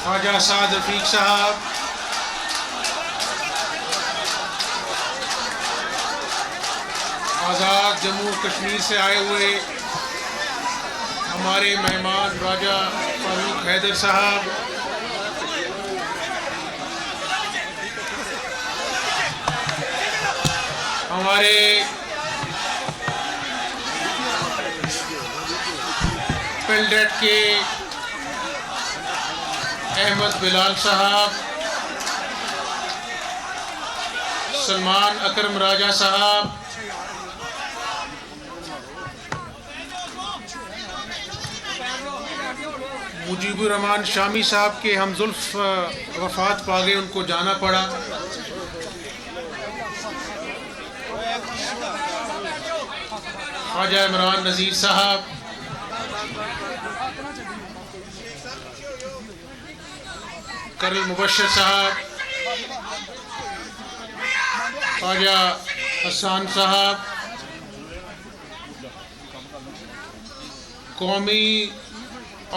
خواجہ سعد رفیق صاحب، آزاد جموں کشمیر سے آئے ہوئے ہمارے مہمان راجہ فاروق حیدر صاحب، ہمارے پلڈٹ کے احمد بلال صاحب، سلمان اکرم راجہ صاحب، مجیب الرحمان شامی صاحب کے ہم زلف وفات پا گئے، ان کو جانا پڑا۔ خواجہ عمران نذیر صاحب، کرنل مبشر صاحب، خواجہ حسان صاحب، قومی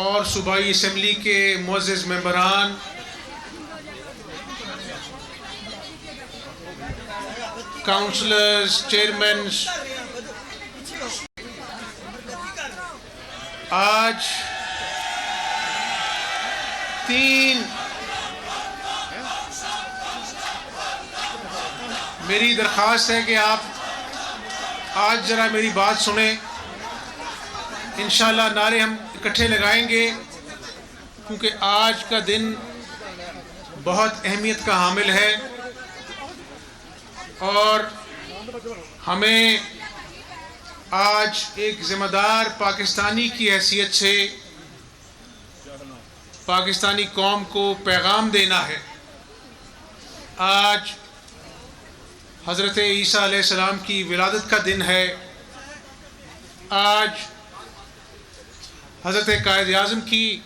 اور صوبائی اسمبلی کے معزز ممبران، کاؤنسلرز، چیئرمین، آج 3 میری درخواست ہے کہ آپ آج ذرا میری بات سنیں۔ انشاءاللہ نعرے ہم اکٹھے لگائیں گے، کیونکہ آج کا دن بہت اہمیت کا حامل ہے اور ہمیں آج ایک ذمہ دار پاکستانی کی حیثیت سے پاکستانی قوم کو پیغام دینا ہے۔ آج حضرت عیسیٰ علیہ السلام کی ولادت کا دن ہے، آج حضرت قائد اعظم کی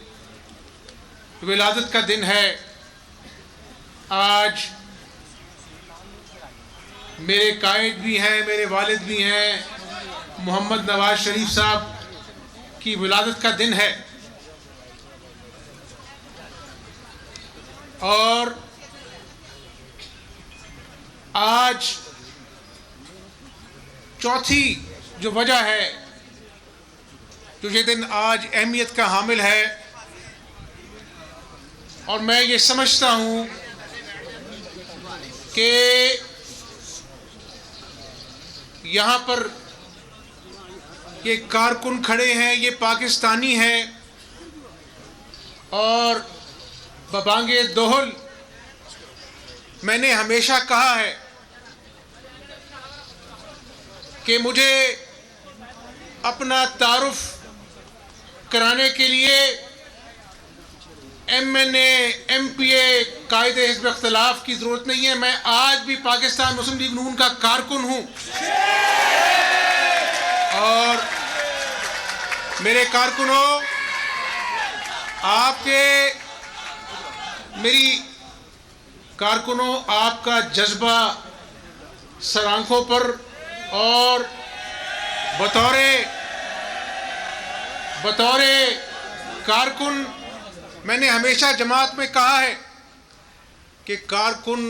ولادت کا دن ہے، آج میرے قائد بھی ہیں، میرے والد بھی ہیں، محمد نواز شریف صاحب کی ولادت کا دن ہے، اور آج چوتھی جو وجہ ہے جو یہ دن آج اہمیت کا حامل ہے، اور میں یہ سمجھتا ہوں کہ یہاں پر یہ کارکن کھڑے ہیں، یہ پاکستانی ہیں، اور ببانگ دوہل میں نے ہمیشہ کہا ہے کہ مجھے اپنا تعارف کرانے کے لیے ایم این اے، ایم پی اے، قائد حزب اختلاف کی ضرورت نہیں ہے۔ میں آج بھی پاکستان مسلم لیگ نون کا کارکن ہوں، اور میرے کارکنوں، آپ کے میری کارکنوں، آپ کا جذبہ سر آنکھوں پر، اور بطور کارکن میں نے ہمیشہ جماعت میں کہا ہے کہ کارکن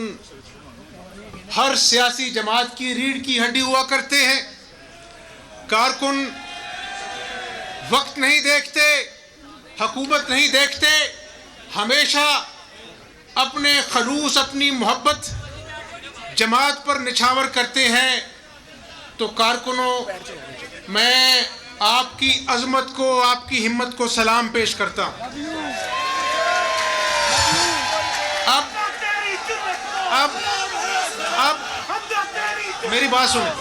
ہر سیاسی جماعت کی ریڑھ کی ہڈی ہوا کرتے ہیں۔ کارکن وقت نہیں دیکھتے، حکومت نہیں دیکھتے، ہمیشہ اپنے خلوص، اپنی محبت جماعت پر نچھاور کرتے ہیں۔ تو کارکنوں، میں آپ کی عظمت کو، آپ کی ہمت کو سلام پیش کرتا ہوں۔ اب میری بات سنیں،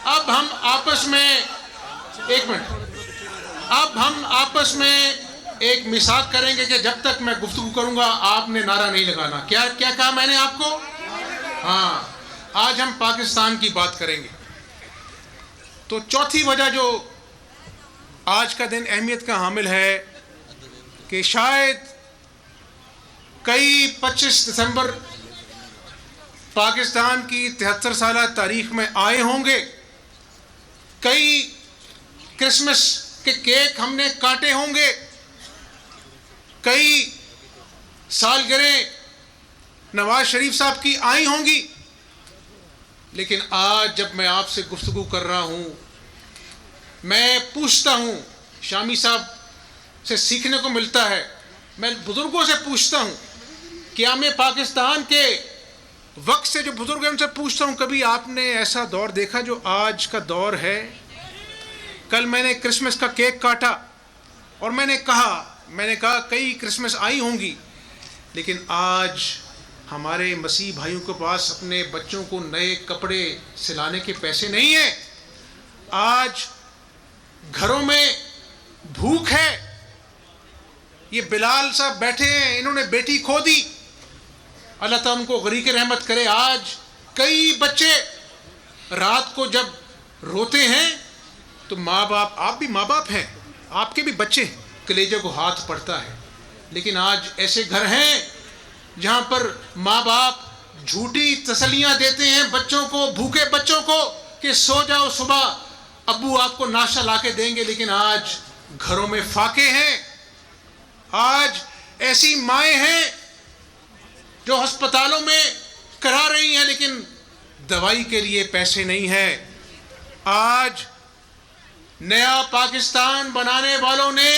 اب ہم آپس میں ایک میثاق کریں گے کہ جب تک میں گفتگو کروں گا آپ نے نعرہ نہیں لگانا۔ کیا کہا میں نے آپ کو؟ ہاں، آج ہم پاکستان کی بات کریں گے۔ تو چوتھی وجہ جو آج کا دن اہمیت کا حامل ہے کہ شاید کئی 25 دسمبر پاکستان کی 73 سالہ تاریخ میں آئے ہوں گے، کئی کرسمس کے کیک ہم نے کاٹے ہوں گے، کئی سالگرہیں نواز شریف صاحب کی آئی ہوں گی، لیکن آج جب میں آپ سے گفتگو کر رہا ہوں، میں پوچھتا ہوں، شامی صاحب سے سیکھنے کو ملتا ہے، میں بزرگوں سے پوچھتا ہوں، قیام پاکستان کے وقت سے جو بزرگ ہیں ان سے پوچھتا ہوں، کبھی آپ نے ایسا دور دیکھا جو آج کا دور ہے؟ کل میں نے کرسمس کا کیک کاٹا اور میں نے کہا کئی کرسمس آئی ہوں گی، لیکن آج ہمارے مسیح بھائیوں کے پاس اپنے بچوں کو نئے کپڑے سلانے کے پیسے نہیں ہیں۔ آج گھروں میں بھوک ہے۔ یہ بلال صاحب بیٹھے ہیں، انہوں نے بیٹی کھو دی، اللہ تعالیٰ ان کو غریق رحمت کرے۔ آج کئی بچے رات کو جب روتے ہیں تو ماں باپ، آپ بھی ماں باپ ہیں، آپ کے بھی بچے، کلیجے کو ہاتھ پڑتا ہے، لیکن آج ایسے گھر ہیں جہاں پر ماں باپ جھوٹی تسلیاں دیتے ہیں بچوں کو، بھوکے بچوں کو، کہ سو جاؤ، صبح ابو آپ کو ناشتہ لا کے دیں گے، لیکن آج گھروں میں فاقے ہیں۔ آج ایسی مائیں ہیں جو ہسپتالوں میں کرا رہی ہیں، لیکن دوائی کے لیے پیسے نہیں ہیں۔ آج نیا پاکستان بنانے والوں نے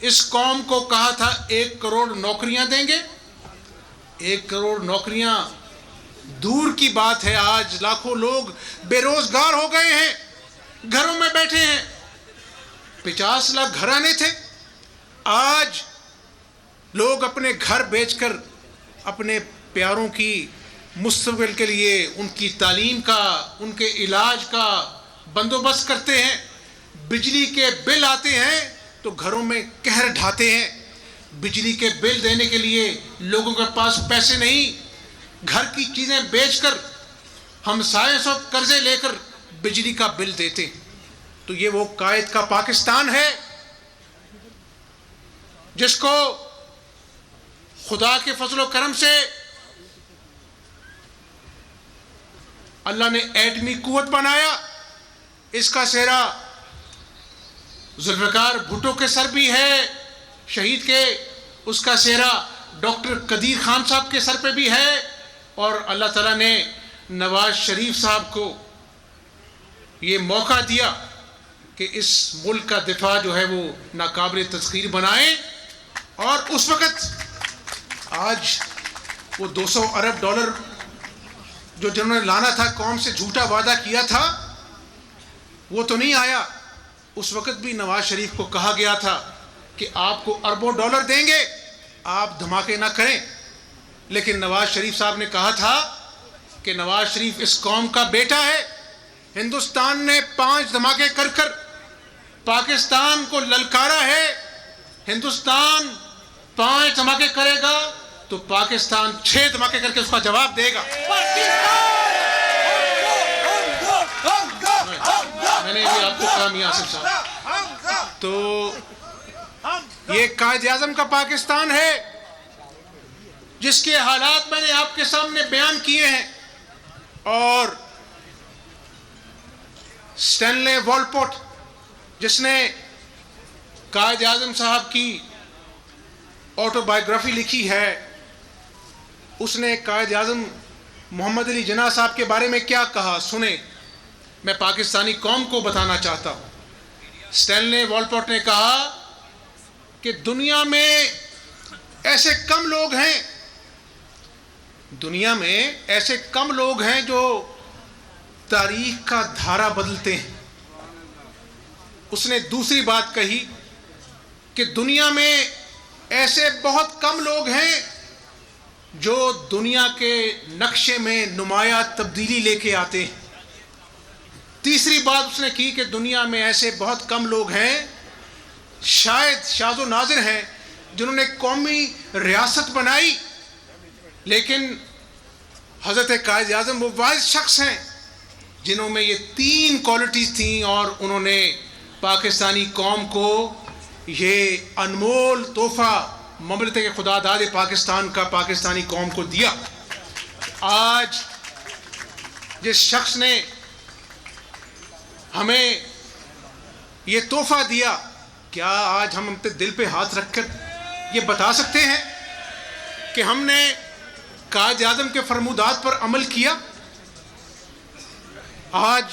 اس قوم کو کہا تھا 1 کروڑ نوکریاں دیں گے۔ 1 کروڑ نوکریاں دور کی بات ہے، آج لاکھوں لوگ بے روزگار ہو گئے ہیں، گھروں میں بیٹھے ہیں۔ 50 لاکھ گھرانے تھے، آج لوگ اپنے گھر بیچ کر اپنے پیاروں کی مستقبل کے لیے، ان کی تعلیم کا، ان کے علاج کا بندوبست کرتے ہیں۔ بجلی کے بل آتے ہیں تو گھروں میں قہر ڈھاتے ہیں۔ بجلی کے بل دینے کے لیے لوگوں کے پاس پیسے نہیں، گھر کی چیزیں بیچ کر ہمسائے سے قرضے لے کر بجلی کا بل دیتے۔ تو یہ وہ قائد کا پاکستان ہے جس کو خدا کے فضل و کرم سے اللہ نے ایٹمی قوت بنایا۔ اس کا سہرا ذوالفقار بھٹو کے سر بھی ہے، شہید کے، اس کا سہرا ڈاکٹر قدیر خان صاحب کے سر پہ بھی ہے، اور اللہ تعالیٰ نے نواز شریف صاحب کو یہ موقع دیا کہ اس ملک کا دفاع جو ہے وہ ناقابل تسخیر بنائیں۔ اور اس وقت آج وہ $200 ارب جو جنہوں نے لانا تھا، قوم سے جھوٹا وعدہ کیا تھا، وہ تو نہیں آیا۔ اس وقت بھی نواز شریف کو کہا گیا تھا کہ آپ کو اربوں ڈالر دیں گے، آپ دھماکے نہ کریں، لیکن نواز شریف صاحب نے کہا تھا کہ نواز شریف اس قوم کا بیٹا ہے۔ ہندوستان نے 5 دھماکے کر کر پاکستان کو للکارا ہے، ہندوستان 5 دھماکے کرے گا تو پاکستان 6 دھماکے کر کے اس کا جواب دے گا۔ میں نے بھی آپ کو کہا میاں آصف صاحب، تو یہ قائد اعظم کا پاکستان ہے جس کے حالات میں نے آپ کے سامنے بیان کیے ہیں۔ اور اسٹینلے والپوٹ جس نے قائد اعظم صاحب کی آٹو بائیوگرافی لکھی ہے، اس نے قائد اعظم محمد علی جناح صاحب کے بارے میں کیا کہا، سنیں، میں پاکستانی قوم کو بتانا چاہتا ہوں۔ اسٹینلے والپوٹ نے کہا کہ دنیا میں ایسے کم لوگ ہیں، دنیا میں ایسے کم لوگ ہیں جو تاریخ کا دھارا بدلتے ہیں۔ اس نے دوسری بات کہی کہ دنیا میں ایسے بہت کم لوگ ہیں جو دنیا کے نقشے میں نمایاں تبدیلی لے کے آتے ہیں۔ تیسری بات اس نے کی کہ دنیا میں ایسے بہت کم لوگ ہیں، شاید شاذ و نادر ہیں، جنہوں نے قومی ریاست بنائی، لیکن حضرت قائد اعظم وہ واحد شخص ہیں جنہوں میں یہ 3 کوالٹیز تھیں، اور انہوں نے پاکستانی قوم کو یہ انمول تحفہ مملکت خدا داد پاکستان کا پاکستانی قوم کو دیا۔ آج جس شخص نے ہمیں یہ تحفہ دیا، کیا آج ہم اپنے دل پہ ہاتھ رکھ کر یہ بتا سکتے ہیں کہ ہم نے قائد اعظم کے فرمودات پر عمل کیا؟ آج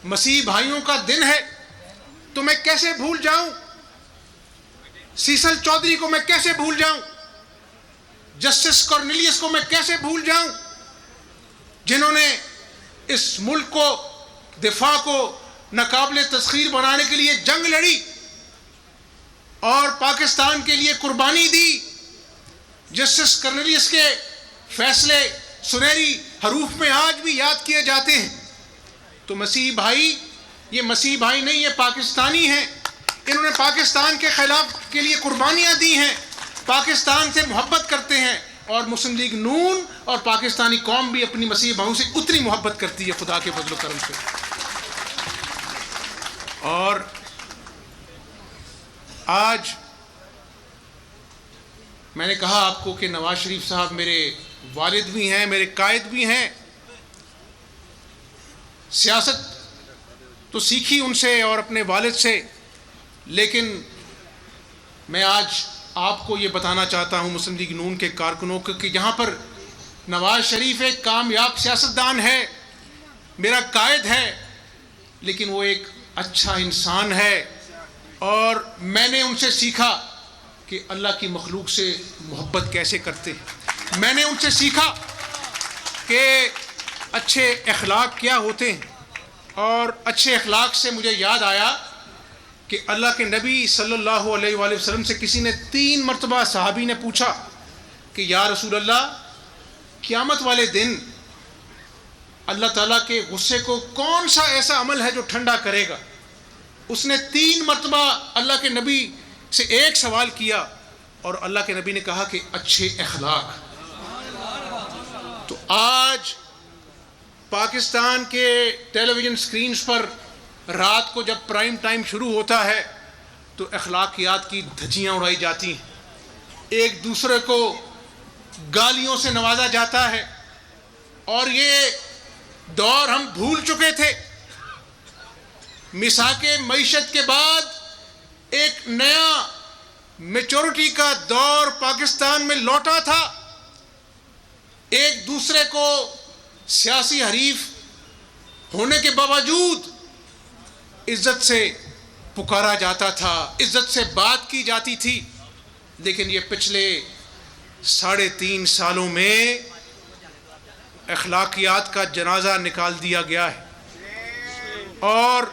مسیح بھائیوں کا دن ہے تو میں کیسے بھول جاؤں؟ سیسل چودھری کو میں کیسے بھول جاؤں؟ جسٹس کارنیلیس کو میں کیسے بھول جاؤں؟ جنہوں نے اس ملک کو دفاع کو ناقابل تسخیر بنانے کے لیے جنگ لڑی اور پاکستان کے لیے قربانی دی۔ جسٹس کارنیلیس کے فیصلے سنہری حروف میں آج بھی یاد کیے جاتے ہیں۔ تو مسیح بھائی، یہ مسیح بھائی نہیں، یہ پاکستانی ہیں۔ انہوں نے پاکستان کے خلاف کے لیے قربانیاں دی ہیں، پاکستان سے محبت کرتے ہیں، اور مسلم لیگ نون اور پاکستانی قوم بھی اپنی مسیح بھائیوں سے اتنی محبت کرتی ہے خدا کے فضل و کرم سے۔ اور آج میں نے کہا آپ کو کہ نواز شریف صاحب میرے والد بھی ہیں، میرے قائد بھی ہیں۔ سیاست تو سیکھی ان سے اور اپنے والد سے، لیکن میں آج آپ کو یہ بتانا چاہتا ہوں مسلم لیگ نون کے کارکنوں کو کہ یہاں پر نواز شریف ایک کامیاب سیاستدان ہے، میرا قائد ہے، لیکن وہ ایک اچھا انسان ہے، اور میں نے ان سے سیکھا کہ اللہ کی مخلوق سے محبت کیسے کرتے ہیں۔ میں نے ان سے سیکھا کہ اچھے اخلاق کیا ہوتے ہیں، اور اچھے اخلاق سے مجھے یاد آیا کہ اللہ کے نبی صلی اللہ علیہ وآلہ وسلم سے کسی نے 3 مرتبہ صحابی نے پوچھا کہ یا رسول اللہ، قیامت والے دن اللہ تعالیٰ کے غصے کو کون سا ایسا عمل ہے جو ٹھنڈا کرے گا؟ اس نے 3 مرتبہ اللہ کے نبی سے ایک سوال کیا، اور اللہ کے نبی نے کہا کہ اچھے اخلاق۔ تو آج پاکستان کے ٹیلی ویژن سکرینز پر رات کو جب پرائم ٹائم شروع ہوتا ہے تو اخلاقیات کی دھجیاں اڑائی جاتی ہیں، ایک دوسرے کو گالیوں سے نوازا جاتا ہے، اور یہ دور ہم بھول چکے تھے۔ مساق معیشت کے بعد ایک نیا میچورٹی کا دور پاکستان میں لوٹا تھا۔ ایک دوسرے کو سیاسی حریف ہونے کے باوجود عزت سے پکارا جاتا تھا، عزت سے بات کی جاتی تھی، لیکن یہ پچھلے 3.5 سالوں میں اخلاقیات کا جنازہ نکال دیا گیا ہے۔ اور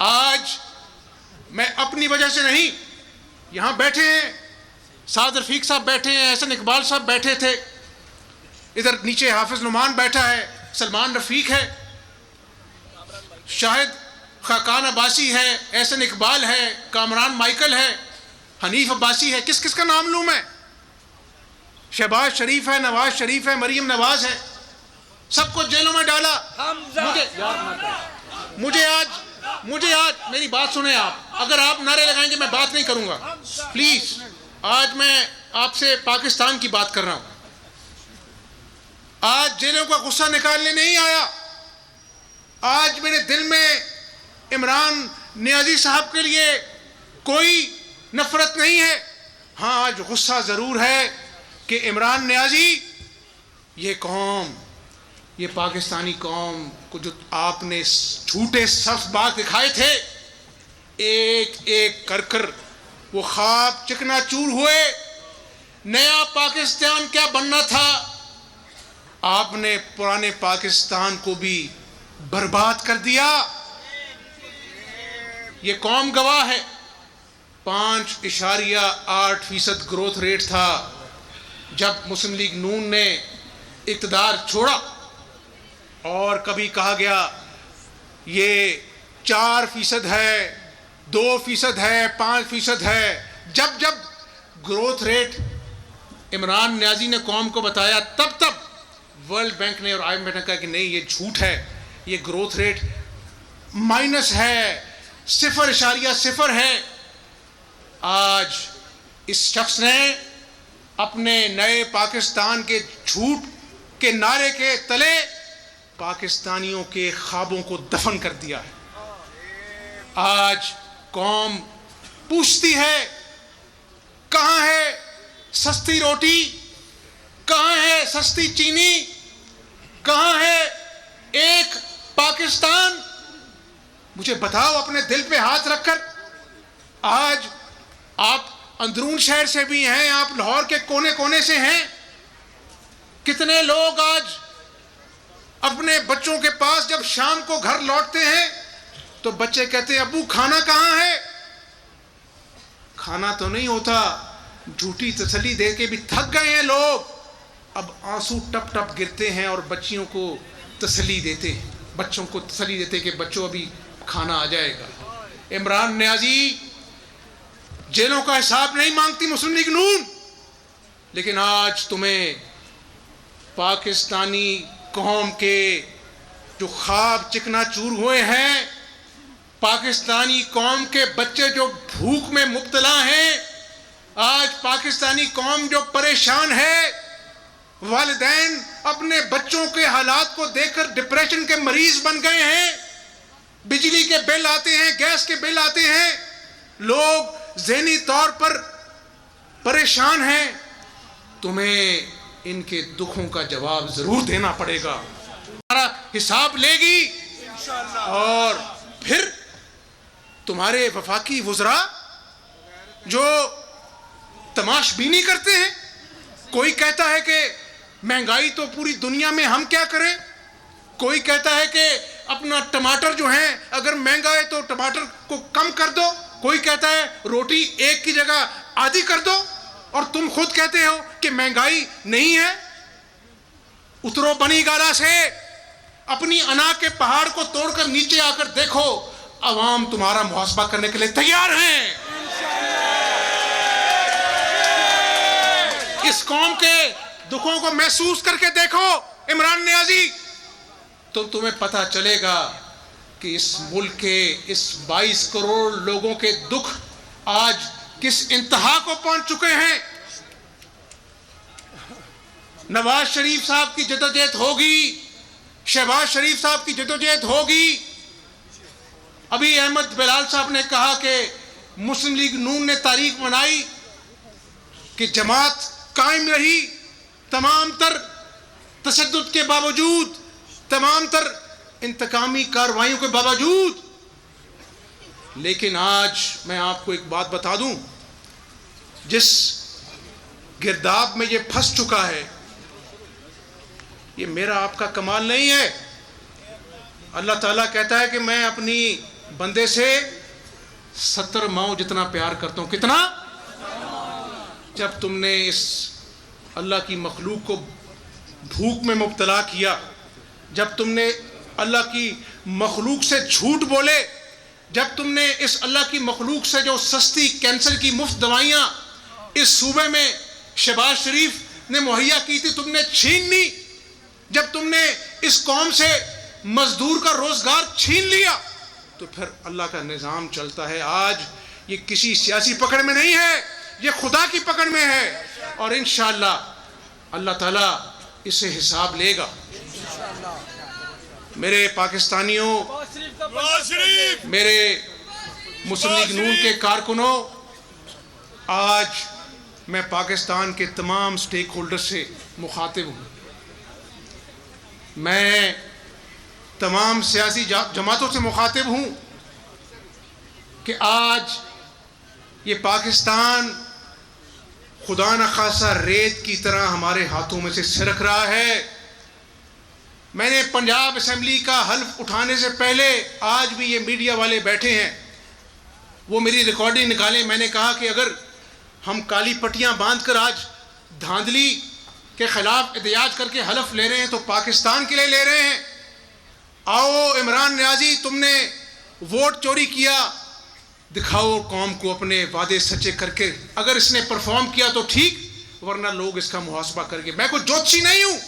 آج میں اپنی وجہ سے نہیں، یہاں بیٹھے ہیں سعد رفیق صاحب بیٹھے ہیں، احسن اقبال صاحب بیٹھے تھے، ادھر نیچے حافظ نعمان بیٹھا ہے، سلمان رفیق ہے، شاہد خاقان عباسی ہے، احسن اقبال ہے، کامران مائیکل ہے، حنیف عباسی ہے، کس کس کا نام لوں میں؟ شہباز شریف ہے، نواز شریف ہے، مریم نواز ہے، سب کو جیلوں میں ڈالا۔ مجھے آج میری بات سنیں آپ، اگر آپ نعرے لگائیں گے میں بات نہیں کروں گا، پلیز۔ آج میں آپ سے پاکستان کی بات کر رہا ہوں۔ آج جیلوں کا غصہ نکالنے نہیں آیا، آج میرے دل میں عمران نیازی صاحب کے لیے کوئی نفرت نہیں ہے۔ ہاں، آج غصہ ضرور ہے کہ عمران نیازی، یہ قوم، یہ پاکستانی قوم کو جو آپ نے جھوٹے صف بات دکھائے تھے، ایک ایک کر وہ خواب چکنا چور ہوئے۔ نیا پاکستان کیا بننا تھا، آپ نے پرانے پاکستان کو بھی برباد کر دیا۔ یہ قوم گواہ ہے، 5.8% گروتھ ریٹ تھا جب مسلم لیگ نون نے اقتدار چھوڑا، اور کبھی کہا گیا یہ 4% ہے، 2% ہے، 5% ہے۔ جب گروتھ ریٹ عمران نیازی نے قوم کو بتایا، تب ورلڈ بینک نے اور IMF نے کہا کہ نہیں، یہ جھوٹ ہے، یہ گروتھ ریٹ مائنس ہے، 0.0 ہے۔ آج اس شخص نے اپنے نئے پاکستان کے جھوٹ کے نعرے کے تلے پاکستانیوں کے خوابوں کو دفن کر دیا ہے۔ آج قوم پوچھتی ہے کہاں ہے سستی روٹی؟ کہاں ہے سستی چینی؟ کہاں ہے ایک پاکستان؟ مجھے بتاؤ اپنے دل پہ ہاتھ رکھ کر۔ آج آپ اندرون شہر سے بھی ہیں، آپ لاہور کے کونے کونے سے ہیں، کتنے لوگ آج اپنے بچوں کے پاس جب شام کو گھر لوٹتے ہیں تو بچے کہتے ہیں ابو کھانا کہاں ہے؟ کھانا تو نہیں ہوتا، جھوٹی تسلی دے کے بھی تھک گئے ہیں لوگ، اب آنسو ٹپ ٹپ گرتے ہیں اور بچیوں کو تسلی دیتے ہیں، بچوں کو تسلی دیتے کہ بچوں ابھی کھانا آ جائے گا۔ عمران نیازی جیلوں کا حساب نہیں مانگتی مسلم لیگ نون، لیکن آج تمہیں پاکستانی قوم کے جو خواب چکنا چور ہوئے ہیں، پاکستانی قوم کے بچے جو بھوک میں مبتلا ہیں، آج پاکستانی قوم جو پریشان ہے، والدین اپنے بچوں کے حالات کو دیکھ کر ڈپریشن کے مریض بن گئے ہیں، بجلی کے بل آتے ہیں، گیس کے بل آتے ہیں، لوگ ذہنی طور پر پریشان ہیں، تمہیں ان کے دکھوں کا جواب ضرور دینا پڑے گا، تمہارا حساب لے گی۔ اور پھر تمہارے وفاقی وزراء جو تماش بینی کرتے ہیں، کوئی کہتا ہے کہ مہنگائی تو پوری دنیا میں ہم کیا کریں، کوئی کہتا ہے کہ اپنا ٹماٹر جو ہیں اگر مہنگا ہے تو ٹماٹر کو کم کر دو، کوئی کہتا ہے روٹی ایک کی جگہ آدھی کر دو، اور تم خود کہتے ہو کہ مہنگائی نہیں ہے۔ اترو بنی گالا سے، اپنی انا کے پہاڑ کو توڑ کر نیچے آ کر دیکھو، عوام تمہارا محاسبہ کرنے کے لیے تیار ہیں۔ اس قوم کے دکھوں کو محسوس کر کے دیکھو عمران نیازی، تو تمہیں پتہ چلے گا کہ اس ملک کے اس 22 کروڑ لوگوں کے دکھ آج کس انتہا کو پہنچ چکے ہیں۔ نواز شریف صاحب کی جدوجہد ہوگی، شہباز شریف صاحب کی جدوجہد ہوگی۔ ابھی احمد بلال صاحب نے کہا کہ مسلم لیگ نون نے تاریخ بنائی کہ جماعت قائم رہی تمام تر تشدد کے باوجود، تمام تر انتقامی کارروائیوں کے باوجود، لیکن آج میں آپ کو ایک بات بتا دوں، جس گرداب میں یہ پھنس چکا ہے، یہ میرا آپ کا کمال نہیں ہے۔ اللہ تعالیٰ کہتا ہے کہ میں اپنی بندے سے 70 ماؤں جتنا پیار کرتا ہوں۔ کتنا؟ جب تم نے اس اللہ کی مخلوق کو بھوک میں مبتلا کیا، جب تم نے اللہ کی مخلوق سے جھوٹ بولے، جب تم نے اس اللہ کی مخلوق سے جو سستی کینسر کی مفت دوائیاں اس صوبے میں شہباز شریف نے مہیا کی تھی تم نے چھین لی، جب تم نے اس قوم سے مزدور کا روزگار چھین لیا، تو پھر اللہ کا نظام چلتا ہے۔ آج یہ کسی سیاسی پکڑ میں نہیں ہے، یہ خدا کی پکڑ میں ہے، اور انشاءاللہ اللہ تعالیٰ اسے حساب لے گا۔ میرے پاکستانیوں، میرے مسلم لیگ نون کے کارکنوں، آج میں پاکستان کے تمام سٹیک ہولڈر سے مخاطب ہوں، میں تمام سیاسی جماعتوں سے مخاطب ہوں کہ آج یہ پاکستان خدا نخواستہ ریت کی طرح ہمارے ہاتھوں میں سے سرک رہا ہے۔ میں نے پنجاب اسمبلی کا حلف اٹھانے سے پہلے، آج بھی یہ میڈیا والے بیٹھے ہیں، وہ میری ریکارڈنگ نکالیں، میں نے کہا کہ اگر ہم کالی پٹیاں باندھ کر آج دھاندلی کے خلاف احتجاج کر کے حلف لے رہے ہیں تو پاکستان کے لیے لے رہے ہیں۔ آؤ عمران نیازی، تم نے ووٹ چوری کیا، دکھاؤ قوم کو اپنے وعدے سچے کر کے، اگر اس نے پرفارم کیا تو ٹھیک، ورنہ لوگ اس کا محاسبہ کر کے۔ میں کوئی جوتشی نہیں ہوں،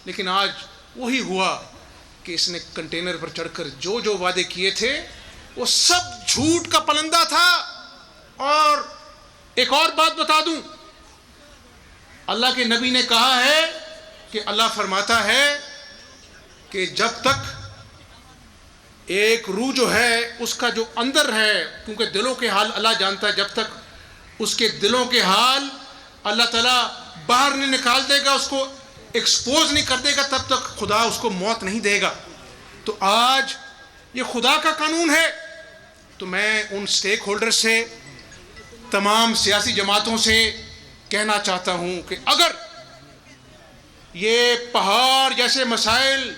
لیکن آج وہی ہوا کہ اس نے کنٹینر پر چڑھ کر جو جو وعدے کیے تھے وہ سب جھوٹ کا پلندہ تھا۔ اور ایک اور بات بتا دوں، اللہ کے نبی نے کہا ہے کہ اللہ فرماتا ہے کہ جب تک ایک روح جو ہے اس کا جو اندر ہے، کیونکہ دلوں کے حال اللہ جانتا ہے، جب تک اس کے دلوں کے حال اللہ تعالیٰ باہر نہیں نکال دے گا, اس کو ایکسپوز نہیں کر دے گا, تب تک خدا اس کو موت نہیں دے گا. تو آج یہ خدا کا قانون ہے. تو میں ان سٹیک ہولڈر سے, تمام سیاسی جماعتوں سے کہنا چاہتا ہوں کہ اگر یہ پہاڑ جیسے مسائل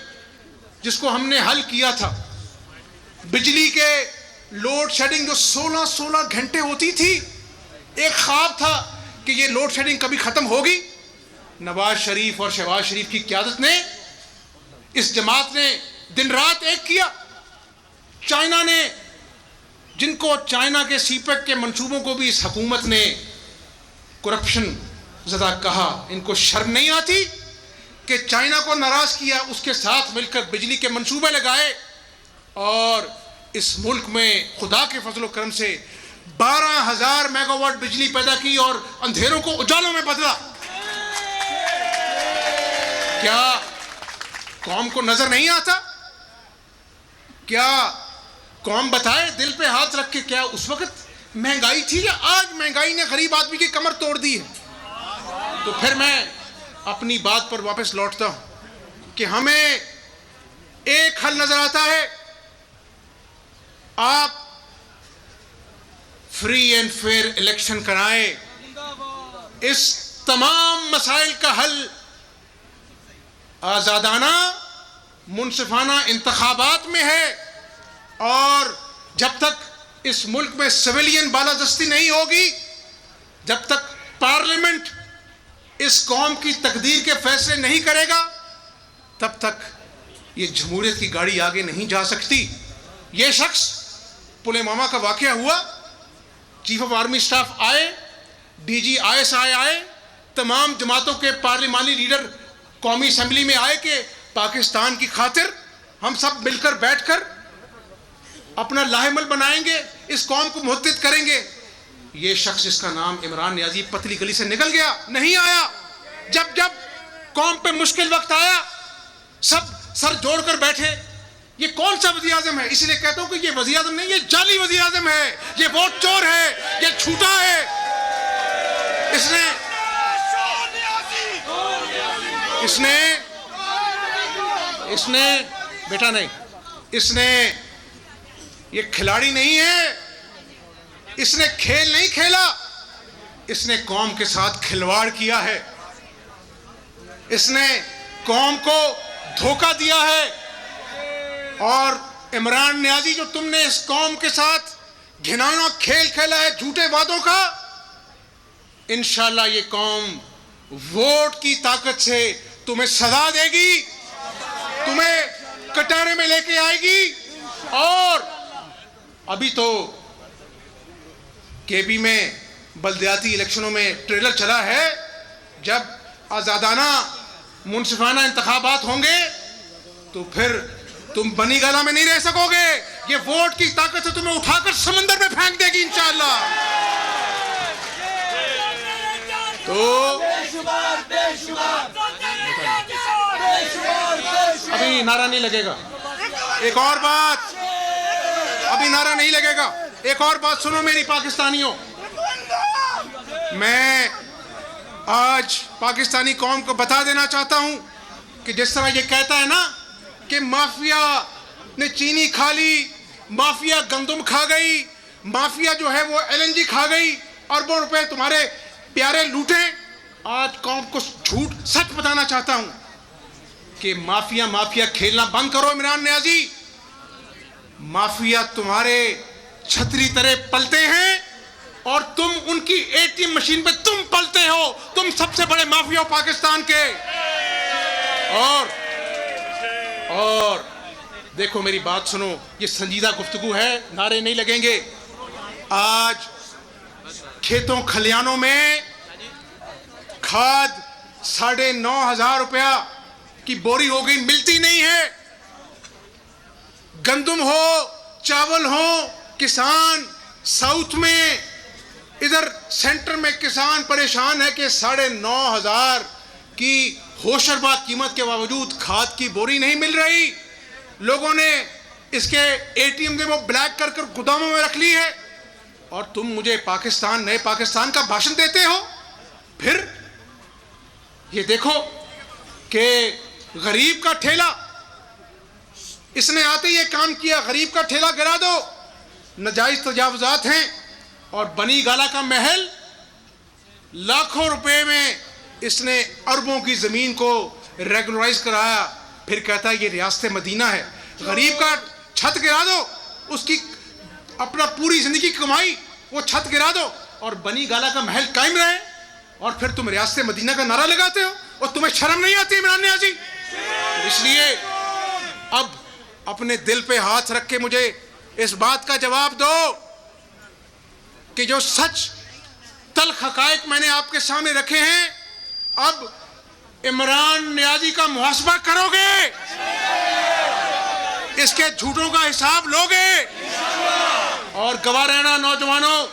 جس کو ہم نے حل کیا تھا, بجلی کے لوڈ شیڈنگ جو 16 گھنٹے ہوتی تھی, ایک خواب تھا کہ یہ لوڈ شیڈنگ کبھی ختم ہوگی. نواز شریف اور شہباز شریف کی قیادت نے, اس جماعت نے دن رات ایک کیا. چائنا نے, جن کو چائنا کے سی پیک کے منصوبوں کو بھی اس حکومت نے کرپشن زدہ کہا, ان کو شرم نہیں آتی کہ چائنا کو ناراض کیا, اس کے ساتھ مل کر بجلی کے منصوبے لگائے اور اس ملک میں خدا کے فضل و کرم سے 12,000 میگا واٹ بجلی پیدا کی اور اندھیروں کو اجالوں میں بدلا. کیا قوم کو نظر نہیں آتا؟ کیا قوم بتائے دل پہ ہاتھ رکھ کے, کیا اس وقت مہنگائی تھی یا آج مہنگائی نے غریب آدمی کی کمر توڑ دی ہے؟ تو پھر میں اپنی بات پر واپس لوٹتا ہوں کہ ہمیں ایک حل نظر آتا ہے. آپ فری اینڈ فیئر الیکشن کرائیں. اس تمام مسائل کا حل آزادانہ منصفانہ انتخابات میں ہے, اور جب تک اس ملک میں سویلین بالادستی نہیں ہوگی, جب تک پارلیمنٹ اس قوم کی تقدیر کے فیصلے نہیں کرے گا, تب تک یہ جمہوریت کی گاڑی آگے نہیں جا سکتی. یہ شخص پلوامہ کا واقعہ ہوا, چیف آف آرمی سٹاف آئے, ڈی جی ISI آئے, تمام جماعتوں کے پارلیمانی لیڈر قومی اسمبلی میں آئے کہ پاکستان کی خاطر ہم سب مل کر بیٹھ کر اپنا لاہمل بنائیں گے, اس قوم کو متحد کریں گے. یہ شخص جس کا نام عمران نیازی پتلی گلی سے نکل گیا, نہیں آیا. جب قوم پہ مشکل وقت آیا, سب سر جوڑ کر بیٹھے. یہ کون سا وزیر اعظم ہے؟ اسی لیے کہتا ہوں کہ یہ وزیر اعظم نہیں, یہ جعلی وزیر اعظم ہے, یہ ووٹ چور ہے, یہ جھوٹا ہے. اس نے بیٹا نہیں, اس نے, یہ کھلاڑی نہیں ہے, اس نے کھیل نہیں کھیلا, اس نے قوم کے ساتھ کھلواڑ کیا ہے, اس نے قوم کو دھوکہ دیا ہے. اور عمران نیازی جو تم نے اس قوم کے ساتھ گھناؤنا کھیل کھیلا ہے جھوٹے وعدوں کا, انشاءاللہ یہ قوم ووٹ کی طاقت سے تمہیں سزا دے گی, تمہیں کٹارے میں لے کے آئے گی. اور ابھی تو KB میں بلدیاتی الیکشنوں میں ٹریلر چلا ہے, جب آزادانہ منصفانہ انتخابات ہوں گے تو پھر تم بنی گالا میں نہیں رہ سکو گے. یہ ووٹ کی طاقت سے تمہیں اٹھا کر سمندر میں پھینک دے گی انشاءاللہ. تو ابھی نعرہ نہیں لگے گا, ایک اور بات, ابھی نعرہ نہیں لگے گا, ایک اور بات سنو میری پاکستانیوں. میں آج پاکستانی قوم کو بتا دینا چاہتا ہوں کہ جس طرح یہ کہتا ہے نا کہ مافیا نے چینی کھا لی, مافیا گندم کھا گئی, مافیا جو ہے وہ LNG کھا گئی, اربوں روپے تمہارے پیارے لوٹے. آج قوم کو جھوٹ سچ بتانا چاہتا ہوں کہ مافیا کھیلنا بند کرو. عمران نیازی, مافیا تمہارے چھتری طرح پلتے ہیں اور تم ان کی ATM مشین پہ تم پلتے ہو. تم سب سے بڑے مافیا ہو پاکستان کے. اور دیکھو میری بات سنو, یہ سنجیدہ گفتگو ہے, نعرے نہیں لگیں گے. آج کھیتوں کھلیانوں میں کھاد 9,500 روپیہ کی بوری ہو گئی, ملتی نہیں ہے. گندم ہو, چاول ہو, کسان ساؤتھ میں, ادھر سینٹر میں کسان پریشان ہے کہ 9,500 کی ہوشربات قیمت کے باوجود کھاد کی بوری نہیں مل رہی. لوگوں نے اس کے ATM سے وہ بلیک کر گوداموں میں رکھ لی ہے. اور تم مجھے پاکستان، نئے پاکستان کا بھاشن دیتے ہو. پھر یہ دیکھو کہ غریب کا ٹھیلا، اس نے آتے یہ کام کیا، غریب کا ٹھیلا گرا دو. ناجائز تجاوزات ہیں. اور بنی گالا کا محل لاکھوں روپے میں اس نے اربوں کی زمین کو ریگولرائز کرایا. پھر کہتا ہے یہ ریاست مدینہ ہے. غریب کا چھت گرا دو، اس کی اپنا پوری زندگی کی کمائی، وہ چھت گرا دو اور بنی گالا کا محل قائم رہے. اور پھر تم ریاست مدینہ کا نعرہ لگاتے ہو اور تمہیں شرم نہیں آتی عمران نیازی؟ اس لیے اب اپنے دل پہ ہاتھ رکھ کے مجھے اس بات کا جواب دو کہ جو سچ تلخ حقائق میں نے آپ کے سامنے رکھے ہیں، اب عمران نیازی کا محاسبہ کرو گے؟ اس کے جھوٹوں کا حساب لوگے؟ اور گواہ رہنا نوجوانوں،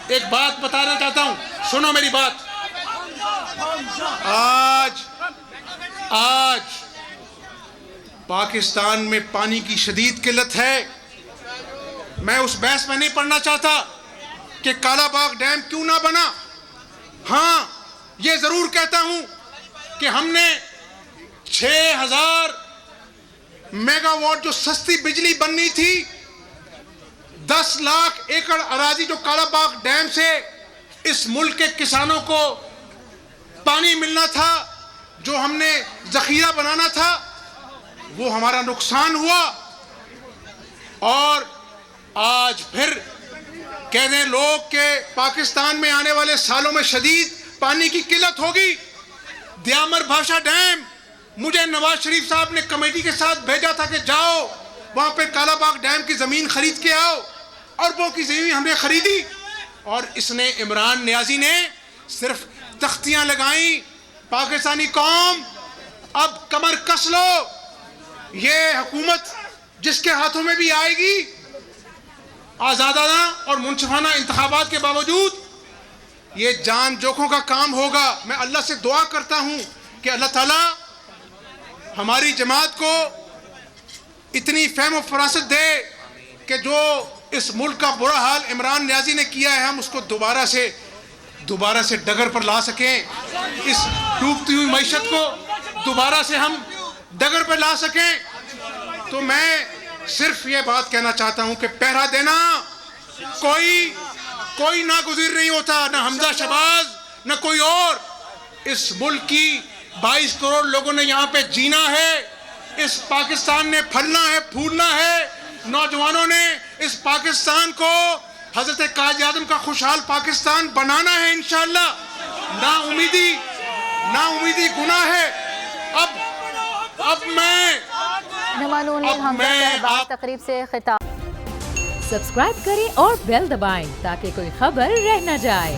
ایک بات بتانا چاہتا ہوں، سنو میری بات. آج پاکستان میں پانی کی شدید قلت ہے. میں اس بحث میں نہیں پڑھنا چاہتا کہ کالا باغ ڈیم کیوں نہ بنا. ہاں یہ ضرور کہتا ہوں کہ ہم نے 6000 میگا واٹ جو سستی بجلی بننی تھی، 10 لاکھ ایکڑ اراضی جو کالا باغ ڈیم سے اس ملک کے کسانوں کو پانی ملنا تھا، جو ہم نے ذخیرہ بنانا تھا، وہ ہمارا نقصان ہوا. اور آج پھر کہہ دیں لوگ کہ پاکستان میں آنے والے سالوں میں شدید پانی کی قلت ہوگی. دیامر بھاشا ڈیم مجھے نواز شریف صاحب نے کمیٹی کے ساتھ بھیجا تھا کہ جاؤ وہاں پہ کالا باغ ڈیم کی زمین خرید کے آؤ. اربوں کی زمین ہم نے خریدی اور اس نے عمران نیازی نے صرف تختیاں لگائیں. پاکستانی قوم اب کمر کس لو. یہ حکومت جس کے ہاتھوں میں بھی آئے گی، آزادانہ اور منصفانہ انتخابات کے باوجود یہ جان جوکھوں کا کام ہوگا. میں اللہ سے دعا کرتا ہوں کہ اللہ تعالیٰ ہماری جماعت کو اتنی فہم و فراست دے کہ جو اس ملک کا برا حال عمران نیازی نے کیا ہے، ہم اس کو دوبارہ سے ڈگر پر لا سکیں. اس ڈوبتی ہوئی معیشت کو دوبارہ سے ہم ڈگر پر لا سکیں. تو میں صرف یہ بات کہنا چاہتا ہوں کہ پہرا دینا کوئی ناگزیر نہیں ہوتا، نہ حمزہ شہباز نہ کوئی اور. اس ملک کی 22 کروڑ لوگوں نے یہاں پہ جینا ہے. اس پاکستان نے پھلنا ہے، پھولنا ہے. نوجوانوں نے اس پاکستان کو حضرت قائد اعظم کا خوشحال پاکستان بنانا ہے انشاءاللہ. نا امیدی گناہ ہے. اب میں تقریب سے خطاب. سبسکرائب کریں اور بیل دبائیں تاکہ کوئی خبر رہ نہ جائے.